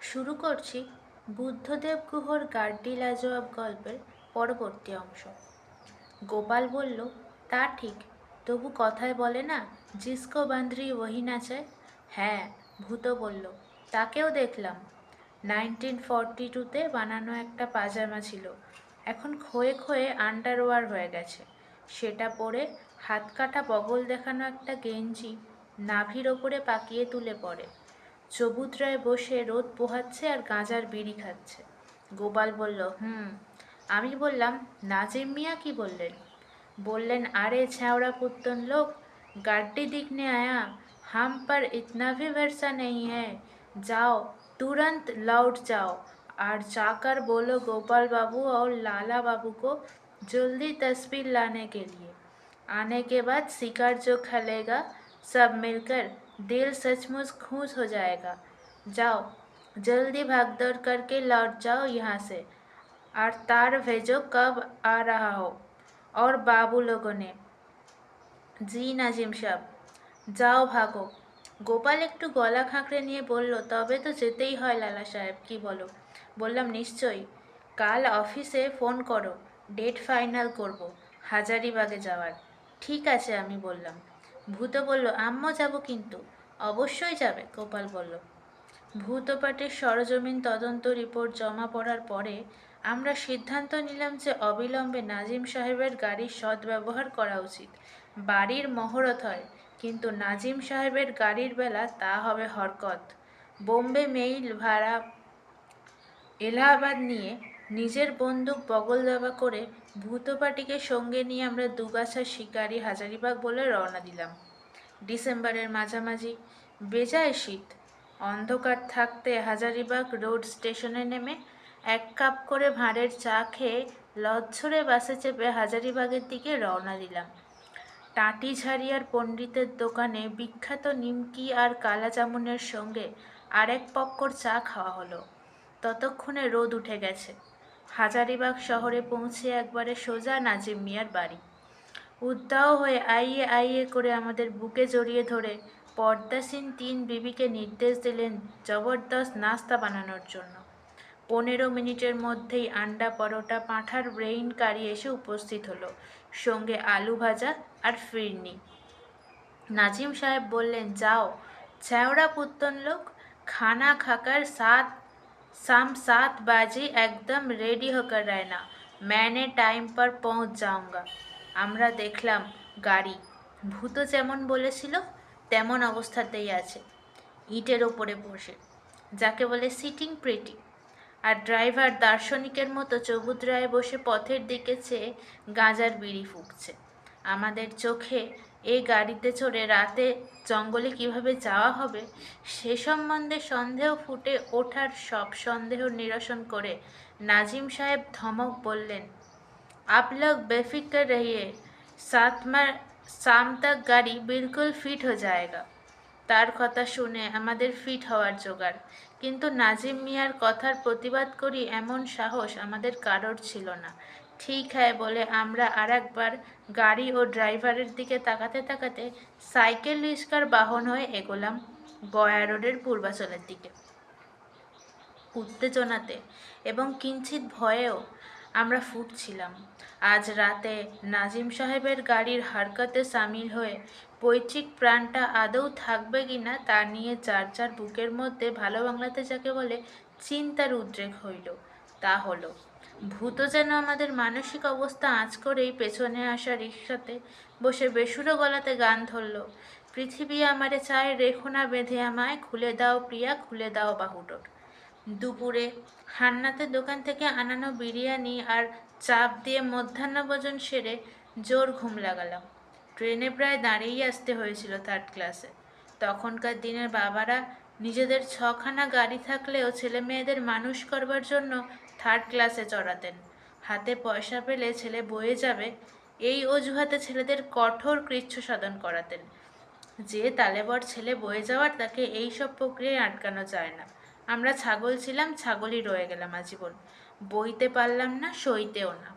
শুরু করছি বুদ্ধদেব গুহর গাড্ডি লাজোয়াব গল্পের পরবর্তী অংশ। গোপাল বলল, তা ঠিক, তবু কথায় বলে না, জিসকো বান্দ্রি ওহি নাচায়। হ্যাঁ, ভূত বলল, তাকেও দেখলাম। 1942-তে বানানো একটা পাজামা ছিল, এখন ক্ষয়ে ক্ষয়ে আন্ডারওয়্যার হয়ে গেছে। সেটা পরে হাত কাটা বগল দেখানো একটা গেঞ্জি নাভির ওপরে পাকিয়ে তুলে পড়ে। চবুতরায় বসে রোদ পোহাচ্ছে আর গাঁজার বিড়ি খাচ্ছে। গোপাল বলল, আমি বললাম, নাজিম মিয়া কি বললেন? বললেন, আরে छेवड़ा पुत्तन लोग, गाड़ी दिखने आया, हम पर इतना भी भरोसा नहीं है, जाओ तुरंत लौट जाओ और जाकर बोलो गोपाल बाबू और लाला बाबू को जल्दी तस्वीर लाने के लिए। आने के बाद शिकार जो खेलेगा सब मिलकर दिल सचमुच खुश हो जाएगा। जाओ जल्दी भाग दौड़ करके लौट जाओ यहाँ से, और तार भेजो कब आ रहा हो। और बाबू लोगों ने, জি নাজিম সাহেব, যাও ভাগো। গোপাল একটু গলা খাঁকড়ে নিয়ে বলল, তবে তো যেতেই হয় লালা সাহেব, কি বলো? বললাম, নিশ্চয়ই। কাল অফিসে ফোন করো, ডেট ফাইনাল করব হাজারিবাগে যাওয়ার। ঠিক আছে, আমি বললাম। ভূত বলল, আম্মু যাব কিন্তু। অবশ্যই যাবে, গোপাল বলল। ভূতপাটের সরজমিন তদন্ত রিপোর্ট জমা পড়ার পরে আমরা সিদ্ধান্ত নিলাম যে অবিলম্বে নাজিম সাহেবের গাড়ির সদ্ব্যবহার করা উচিত। বাড়ির মহরত হয়, কিন্তু নাজিম সাহেবের গাড়ির বেলা তা হবে হরকত। বোম্বে মেইল ভাড়া এলাহাবাদ নিয়ে নিজের বন্দুক বগল দাবা করে ভূতপাটিকে সঙ্গে নিয়ে আমরা দুগাছা শিকারি হাজারিবাগ বলে রওনা দিলাম। ডিসেম্বরের মাঝামাঝি, বেজায় শীত। অন্ধকার থাকতে হাজারিবাগ রোড স্টেশনে নেমে 1 কাপ করে ভাঁড়ের চা খেয়ে লজ্জরে বাসে চেপে হাজারিবাগের দিকে রওনা দিলাম। টাটি ঝাড়িয়ার পণ্ডিতের দোকানে বিখ্যাত নিমকি আর কালা জামুনের সঙ্গে আরেক পক্কর চা খাওয়া হলো। ততক্ষণে রোদ উঠে গেছে। হাজারিবাগ শহরে পৌঁছে একবারে সোজা নাজিম মিয়ার বাড়ি। উদ্দাও হয়ে আইয়ে আইয়ে করে আমাদের বুকে জড়িয়ে ধরে পর্দাসীন 3 বিবিকে নির্দেশ দিলেন জবরদস্ত নাস্তা বানানোর জন্য। 15 মিনিটের মধ্যেই আন্ডা পরোটা, পাঁঠার ব্রেইন কারি এসে উপস্থিত হলো, সঙ্গে আলু ভাজা আর ফিরনি। নাজিম সাহেব বললেন, যাও छेवड़ा पुत्तन लोग, खाना खाकर शाम 7 बजे एकदम रेडी होकर रहना, मैंने टाइम पर पहुंच जाऊंगा। আমরা দেখলাম গাড়ি ভূত যেমন বলেছিল তেমন অবস্থাতেই আছে, ইটের ওপরে বসে, যাকে বলে সিটিং প্রিটি। আর ড্রাইভার দার্শনিকের মতো চবুতরায় বসে পথের দিকে চেয়ে গাঁজার বিড়ি ফুঁকছে। আমাদের চোখে এই গাড়িতে চড়ে রাতে জঙ্গলে কিভাবে যাওয়া হবে সে সম্বন্ধে সন্দেহ ফুটে ওঠার সব সন্দেহ নিরসন করে নাজিম সাহেব ধমক বললেন, आप लोग बेफिक्र रहिए, शाम तक गाड़ी बिल्कुल फिट हो जाएगा। তার কথা শুনে আমাদের ফিট হওয়ার জোগাড়, কিন্তু নাজিম মিয়ার কথার প্রতিবাদ করি এমন সাহস আমাদের কারোর ছিল না। ঠিক হ্যায় বলে আমরা আর একবার গাড়ি ও ড্রাইভারের দিকে তাকাতে তাকাতে সাইকেল রিক্সার বাহন হয়ে এগোলাম গয়া রোডের পূর্বাচলের দিকে। উত্তেজনাতে এবং কিঞ্চিত ভয়েও আমরা ফুটছিলাম। আজ রাতে নাজিম সাহেবের গাড়ির হারকতে সামিল হয়ে পৈতৃক প্রাণটা আদৌ থাকবে কিনা তা নিয়ে যার যার বুকের মধ্যে ভালো বাংলাতে যাকে বলে চিন্তার উদ্রেক হইল। তা হলো, ভূত যেন আমাদের মানসিক অবস্থা আঁচ করেই পেছনে আসা রিক্সাতে বসে বেসুরো গলাতে গান ধরল, পৃথিবী আমারে চায়, রেখো না বেঁধে আমায়, খুলে দাও প্রিয়া, খুলে দাও বাহুডোর। দুপুরে হান্নাতের দোকান থেকে আনানো বিরিয়ানি আর চাপ দিয়ে মধ্যাহ্নভোজন সেরে জোর ঘুম লাগালাম। ট্রেনে প্রায় দাঁড়িয়েই আসতে হয়েছিল 3rd ক্লাসে। তখনকার দিনের বাবারা নিজেদের 6খানা গাড়ি থাকলেও ছেলে মেয়েদের মানুষ করবার জন্য 3rd ক্লাসে চড়াতেন। হাতে পয়সা পেলে ছেলে বয়ে যাবে এই অজুহাতে ছেলেদের কঠোর কৃচ্ছ সাধন করাতেন। যে তালেবর ছেলে বয়ে যাওয়ার তাকে এই সব প্রক্রিয়ায় আটকানো যায় না। আমরা ছাগল ছিলাম, ছাগলই রয়ে গেলাম আজীবন, বইতে পারলাম না, সইতেও না।